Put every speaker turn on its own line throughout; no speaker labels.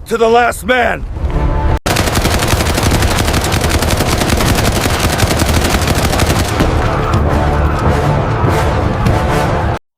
to the last man!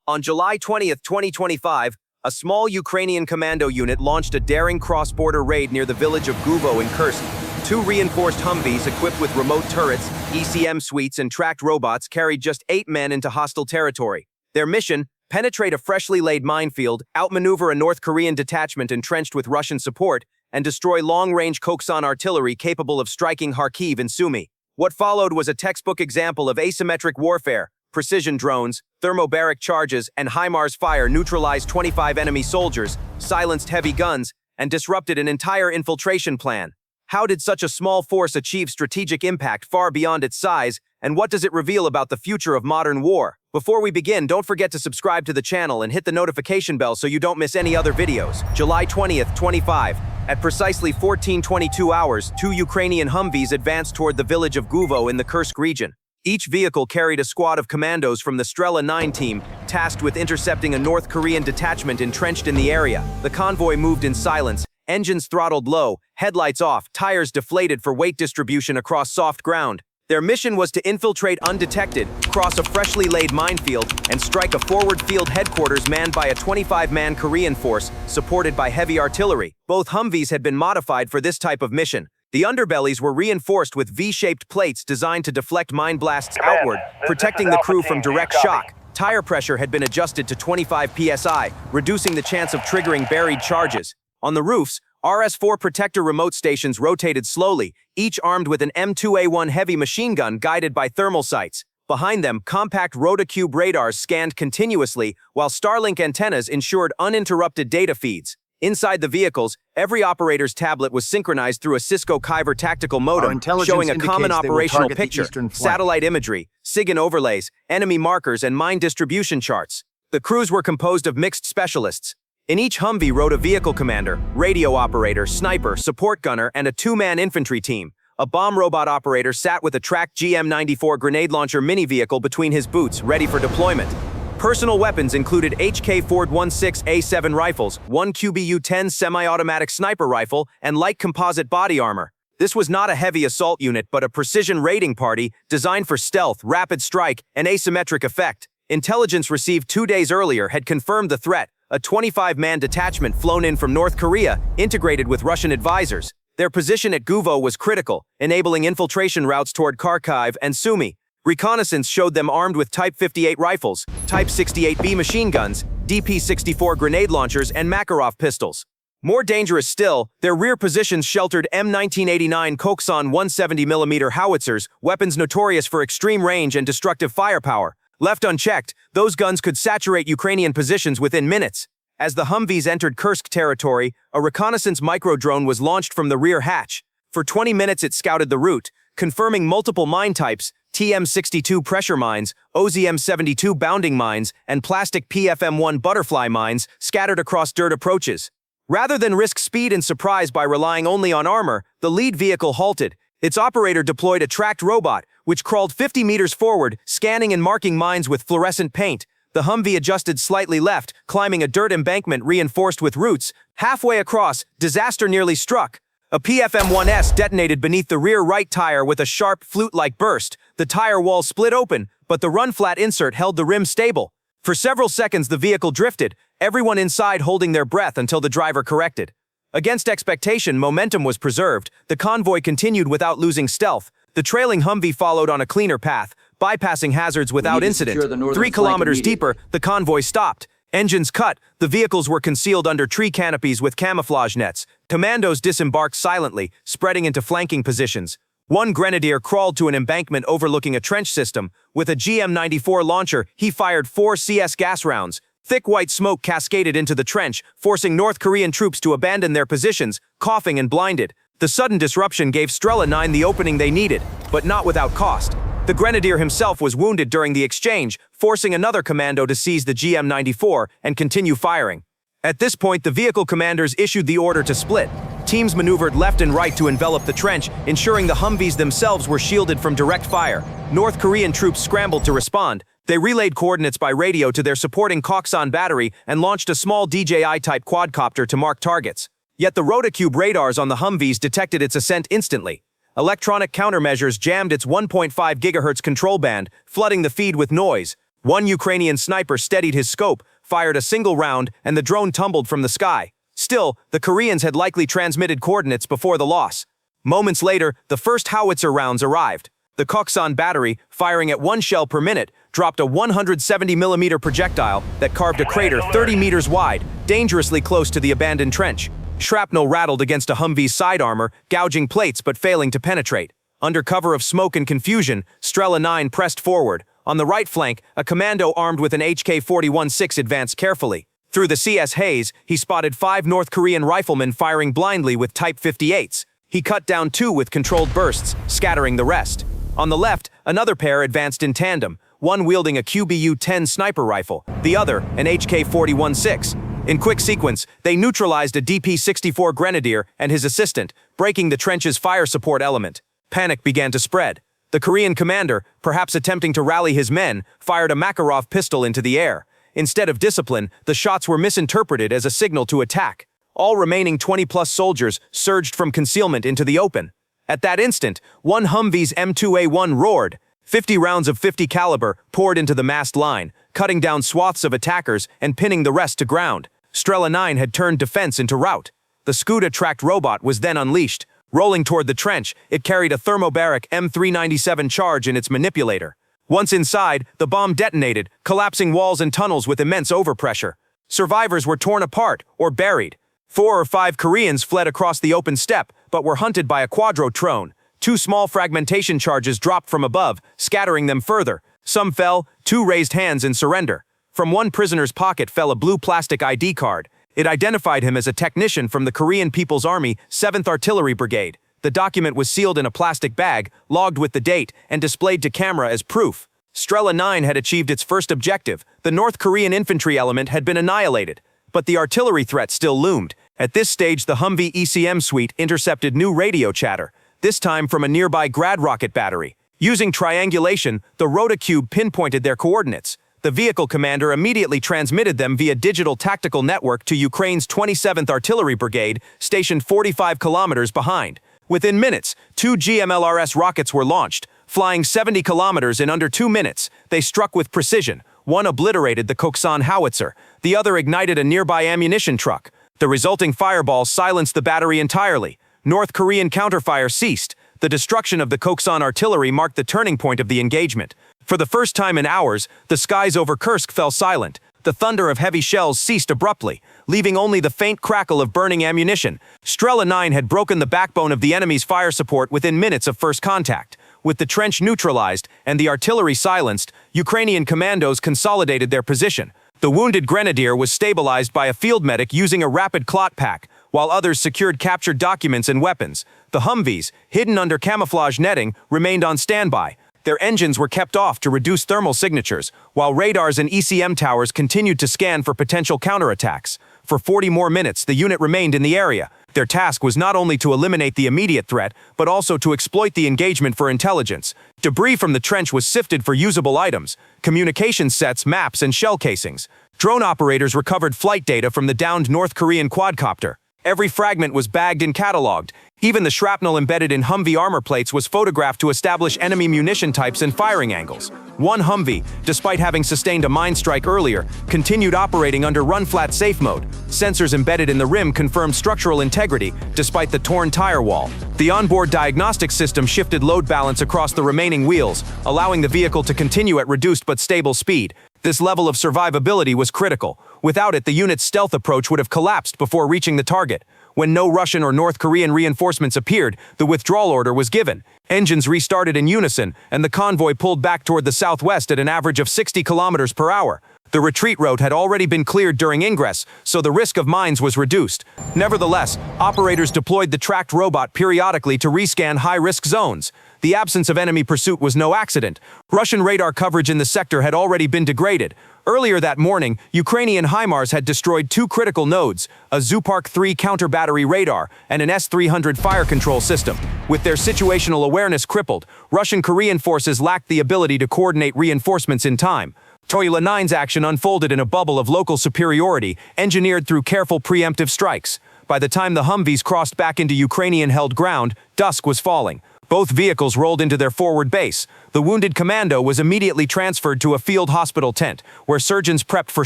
On July 20, 2025, a small Ukrainian commando unit launched a daring cross-border raid near the village of Guvo in Kursk. Two reinforced Humvees equipped with remote turrets, ECM suites, and tracked robots carried just 8 men into hostile territory. Their mission: penetrate a freshly laid minefield, outmaneuver a North Korean detachment entrenched with Russian support, and destroy long-range Koksan artillery capable of striking Kharkiv and Sumy. What followed was a textbook example of asymmetric warfare. Precision drones, thermobaric charges, and HIMARS fire neutralized 25 enemy soldiers, silenced heavy guns, and disrupted an entire infiltration plan. How did such a small force achieve strategic impact far beyond its size, and what does it reveal about the future of modern war? Before we begin, don't forget to subscribe to the channel and hit the notification bell so you don't miss any other videos. July 20th, 25. At precisely 14:22 hours, 2 Ukrainian Humvees advanced toward the village of Guvo in the Kursk region. Each vehicle carried a squad of commandos from the Strela 9 team, tasked with intercepting a North Korean detachment entrenched in the area. The convoy moved in silence, engines throttled low, headlights off, tires deflated for weight distribution across soft ground. Their mission was to infiltrate undetected, cross a freshly laid minefield, and strike a forward field headquarters manned by a 25-man Korean force, supported by heavy artillery. Both Humvees had been modified for this type of mission. The underbellies were reinforced with V-shaped plates designed to deflect mine blasts outward, protecting the crew from direct shock. Tire pressure had been adjusted to 25 psi, reducing the chance of triggering buried charges. On the roofs, RS-4 protector remote stations rotated slowly, each armed with an M2A1 heavy machine gun guided by thermal sights. Behind them, compact rotocube radars scanned continuously, while Starlink antennas ensured uninterrupted data feeds. Inside the vehicles, every operator's tablet was synchronized through a Cisco Kyber tactical modem, showing a common operational picture, satellite imagery, SIGINT overlays, enemy markers, and mine distribution charts. The crews were composed of mixed specialists. In each Humvee rode a vehicle commander, radio operator, sniper, support gunner, and a 2-man infantry team. A bomb robot operator sat with a tracked GM-94 grenade launcher mini-vehicle between his boots, ready for deployment. Personal weapons included HK Ford 16A7 rifles, 1 QBU-10 semi-automatic sniper rifle, and light composite body armor. This was not a heavy assault unit but a precision raiding party designed for stealth, rapid strike, and asymmetric effect. Intelligence received 2 days earlier had confirmed the threat, a 25-man detachment flown in from North Korea, integrated with Russian advisors. Their position at Guvo was critical, enabling infiltration routes toward Kharkiv and Sumy. Reconnaissance showed them armed with Type 58 rifles, Type 68B machine guns, DP-64 grenade launchers, and Makarov pistols. More dangerous still, their rear positions sheltered M1989 Koksan 170mm howitzers, weapons notorious for extreme range and destructive firepower. Left unchecked, those guns could saturate Ukrainian positions within minutes. As the Humvees entered Kursk territory, a reconnaissance micro-drone was launched from the rear hatch. For 20 minutes it scouted the route, confirming multiple mine types: TM62 pressure mines, OZM72 bounding mines, and plastic PFM1 butterfly mines scattered across dirt approaches. Rather than risk speed and surprise by relying only on armor, the lead vehicle halted. Its operator deployed a tracked robot, which crawled 50 meters forward, scanning and marking mines with fluorescent paint. The Humvee adjusted slightly left, climbing a dirt embankment reinforced with roots. Halfway across, disaster nearly struck. A PFM-1S detonated beneath the rear right tire with a sharp, flute-like burst. The tire wall split open, but the run-flat insert held the rim stable. For several seconds the vehicle drifted, everyone inside holding their breath until the driver corrected. Against expectation, momentum was preserved. The convoy continued without losing stealth. The trailing Humvee followed on a cleaner path, bypassing hazards without incident. 3 kilometers deeper, the convoy stopped. Engines cut, the vehicles were concealed under tree canopies with camouflage nets. Commandos disembarked silently, spreading into flanking positions. One grenadier crawled to an embankment overlooking a trench system. With a GM-94 launcher, he fired 4 CS gas rounds. Thick white smoke cascaded into the trench, forcing North Korean troops to abandon their positions, coughing and blinded. The sudden disruption gave Strela 9 the opening they needed, but not without cost. The grenadier himself was wounded during the exchange, forcing another commando to seize the GM-94 and continue firing. At this point, the vehicle commanders issued the order to split. Teams maneuvered left and right to envelop the trench, ensuring the Humvees themselves were shielded from direct fire. North Korean troops scrambled to respond. They relayed coordinates by radio to their supporting Koksan battery and launched a small DJI-type quadcopter to mark targets. Yet the rotocube radars on the Humvees detected its ascent instantly. Electronic countermeasures jammed its 1.5 GHz control band, flooding the feed with noise. One Ukrainian sniper steadied his scope, fired a single round, and the drone tumbled from the sky. Still, the Koreans had likely transmitted coordinates before the loss. Moments later, the first howitzer rounds arrived. The Koksan battery, firing at 1 shell per minute, dropped a 170mm projectile that carved a crater 30 meters wide, dangerously close to the abandoned trench. Shrapnel rattled against a Humvee's side armor, gouging plates but failing to penetrate. Under cover of smoke and confusion, Strela 9 pressed forward. On the right flank, a commando armed with an HK-41-6 advanced carefully. Through the CS haze, he spotted 5 North Korean riflemen firing blindly with Type 58s. He cut down 2 with controlled bursts, scattering the rest. On the left, another pair advanced in tandem, one wielding a QBU-10 sniper rifle, the other an HK-41-6. In quick sequence, they neutralized a DP-64 grenadier and his assistant, breaking the trench's fire support element. Panic began to spread. The Korean commander, perhaps attempting to rally his men, fired a Makarov pistol into the air. Instead of discipline, the shots were misinterpreted as a signal to attack. All remaining 20-plus soldiers surged from concealment into the open. At that instant, one Humvee's M2A1 roared. 50 rounds of .50 caliber poured into the massed line, cutting down swaths of attackers and pinning the rest to ground. Strela 9 had turned defense into rout. The Skuda-tracked robot was then unleashed. Rolling toward the trench, it carried a thermobaric M397 charge in its manipulator. Once inside, the bomb detonated, collapsing walls and tunnels with immense overpressure. Survivors were torn apart or buried. 4 or 5 Koreans fled across the open steppe, but were hunted by a quadrotrone. 2 small fragmentation charges dropped from above, scattering them further. Some fell, 2 raised hands in surrender. From one prisoner's pocket fell a blue plastic ID card. It identified him as a technician from the Korean People's Army 7th Artillery Brigade. The document was sealed in a plastic bag, logged with the date, and displayed to camera as proof. Strela 9 had achieved its first objective. The North Korean infantry element had been annihilated. But the artillery threat still loomed. At this stage, the Humvee ECM suite intercepted new radio chatter, this time from a nearby Grad rocket battery. Using triangulation, the rotocube pinpointed their coordinates. The vehicle commander immediately transmitted them via digital tactical network to Ukraine's 27th Artillery Brigade, stationed 45 kilometers behind. Within minutes, 2 GMLRS rockets were launched. Flying 70 kilometers in under 2 minutes, they struck with precision. One obliterated the Koksan howitzer. The other ignited a nearby ammunition truck. The resulting fireball silenced the battery entirely. North Korean counterfire ceased. The destruction of the Koksan artillery marked the turning point of the engagement. For the first time in hours, the skies over Kursk fell silent. The thunder of heavy shells ceased abruptly, leaving only the faint crackle of burning ammunition. Strela 9 had broken the backbone of the enemy's fire support within minutes of first contact. With the trench neutralized and the artillery silenced, Ukrainian commandos consolidated their position. The wounded grenadier was stabilized by a field medic using a rapid clot pack, while others secured captured documents and weapons. The Humvees, hidden under camouflage netting, remained on standby. Their engines were kept off to reduce thermal signatures, while radars and ECM towers continued to scan for potential counterattacks. For 40 more minutes, the unit remained in the area. Their task was not only to eliminate the immediate threat, but also to exploit the engagement for intelligence. Debris from the trench was sifted for usable items, communication sets, maps, and shell casings. Drone operators recovered flight data from the downed North Korean quadcopter. Every fragment was bagged and catalogued. Even the shrapnel embedded in Humvee armor plates was photographed to establish enemy munition types and firing angles. One Humvee, despite having sustained a mine strike earlier, continued operating under run-flat safe mode. Sensors embedded in the rim confirmed structural integrity, despite the torn tire wall. The onboard diagnostic system shifted load balance across the remaining wheels, allowing the vehicle to continue at reduced but stable speed. This level of survivability was critical. Without it, the unit's stealth approach would have collapsed before reaching the target. When no Russian or North Korean reinforcements appeared, the withdrawal order was given. Engines restarted in unison, and the convoy pulled back toward the southwest at an average of 60 kilometers per hour. The retreat route had already been cleared during ingress, so the risk of mines was reduced. Nevertheless, operators deployed the tracked robot periodically to rescan high-risk zones. The absence of enemy pursuit was no accident. Russian radar coverage in the sector had already been degraded. Earlier that morning, Ukrainian HIMARS had destroyed 2 critical nodes, a Zupark 3 counter-battery radar and an S-300 fire control system. With their situational awareness crippled, Russian-Korean forces lacked the ability to coordinate reinforcements in time. Strela 9's action unfolded in a bubble of local superiority, engineered through careful preemptive strikes. By the time the Humvees crossed back into Ukrainian-held ground, dusk was falling. Both vehicles rolled into their forward base. The wounded commando was immediately transferred to a field hospital tent, where surgeons prepped for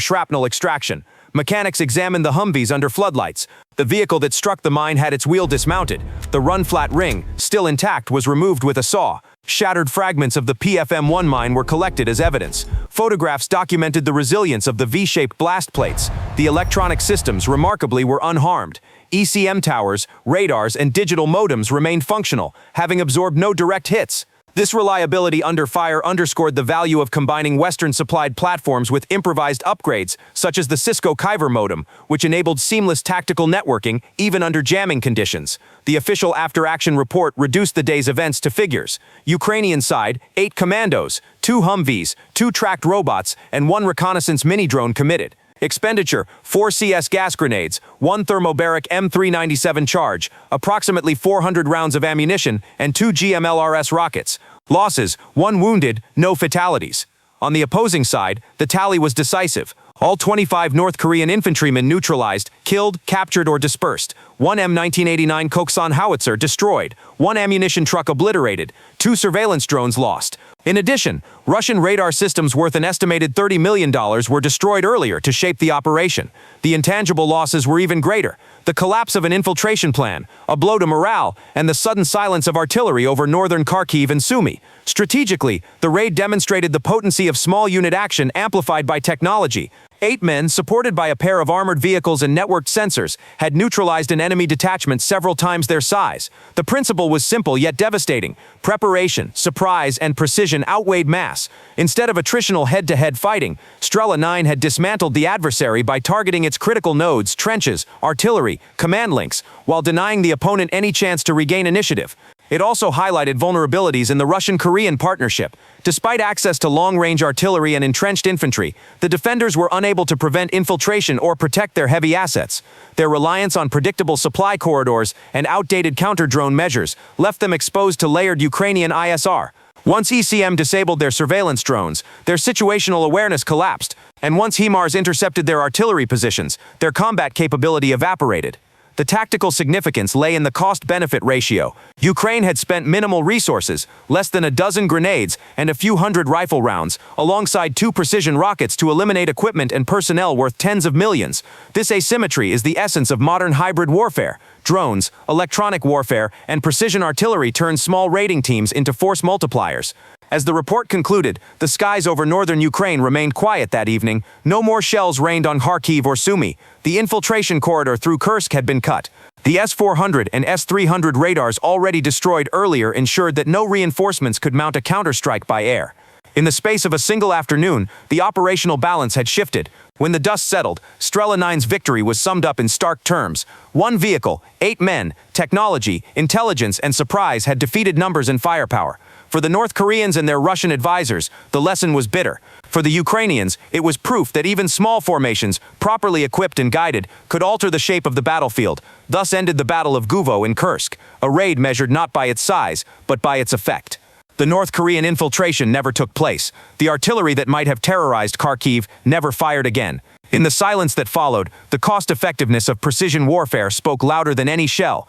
shrapnel extraction. Mechanics examined the Humvees under floodlights. The vehicle that struck the mine had its wheel dismounted. The run-flat ring, still intact, was removed with a saw. Shattered fragments of the PFM-1 mine were collected as evidence. Photographs documented the resilience of the V-shaped blast plates. The electronic systems, remarkably, were unharmed. ECM towers, radars, and digital modems remained functional, having absorbed no direct hits. This reliability under fire underscored the value of combining Western-supplied platforms with improvised upgrades, such as the Cisco Kyber modem, which enabled seamless tactical networking even under jamming conditions. The official after-action report reduced the day's events to figures. Ukrainian side, 8 commandos, 2 Humvees, 2 tracked robots, and 1 reconnaissance mini-drone committed. Expenditure: 4 CS gas grenades, 1 thermobaric M397 charge, approximately 400 rounds of ammunition, and 2 GMLRS rockets. Losses: 1 wounded, no fatalities. On the opposing side, the tally was decisive. All 25 North Korean infantrymen neutralized, killed, captured, or dispersed. 1 M1989 Koksan howitzer destroyed. 1 ammunition truck obliterated. 2 surveillance drones lost. In addition, Russian radar systems worth an estimated $30 million were destroyed earlier to shape the operation. The intangible losses were even greater. The collapse of an infiltration plan, a blow to morale, and the sudden silence of artillery over northern Kharkiv and Sumy. Strategically, the raid demonstrated the potency of small unit action amplified by technology. 8 men, supported by a pair of armored vehicles and networked sensors, had neutralized an enemy detachment several times their size. The principle was simple yet devastating. Preparation, surprise, and precision outweighed mass. Instead of attritional head-to-head fighting, Strela 9 had dismantled the adversary by targeting its critical nodes, trenches, artillery, command links, while denying the opponent any chance to regain initiative. It also highlighted vulnerabilities in the Russian-Korean partnership. Despite access to long-range artillery and entrenched infantry, the defenders were unable to prevent infiltration or protect their heavy assets. Their reliance on predictable supply corridors and outdated counter-drone measures left them exposed to layered Ukrainian ISR. Once ECM disabled their surveillance drones, their situational awareness collapsed, and once HIMARS intercepted their artillery positions, their combat capability evaporated. The tactical significance lay in the cost-benefit ratio. Ukraine had spent minimal resources, less than a dozen grenades and a few hundred rifle rounds, alongside 2 precision rockets to eliminate equipment and personnel worth tens of millions. This asymmetry is the essence of modern hybrid warfare. Drones, electronic warfare, and precision artillery turn small raiding teams into force multipliers. As the report concluded, the skies over northern Ukraine remained quiet that evening. No more shells rained on Kharkiv or Sumy. The infiltration corridor through Kursk had been cut. The S-400 and S-300 radars already destroyed earlier ensured that no reinforcements could mount a counterstrike by air. In the space of a single afternoon, the operational balance had shifted. When the dust settled, Strela 9's victory was summed up in stark terms. 1 vehicle, 8 men, technology, intelligence, and surprise had defeated numbers and firepower. For the North Koreans and their Russian advisors, the lesson was bitter. For the Ukrainians, it was proof that even small formations, properly equipped and guided, could alter the shape of the battlefield. Thus ended the Battle of Guvo in Kursk, a raid measured not by its size, but by its effect. The North Korean infiltration never took place. The artillery that might have terrorized Kharkiv never fired again. In the silence that followed, the cost-effectiveness of precision warfare spoke louder than any shell.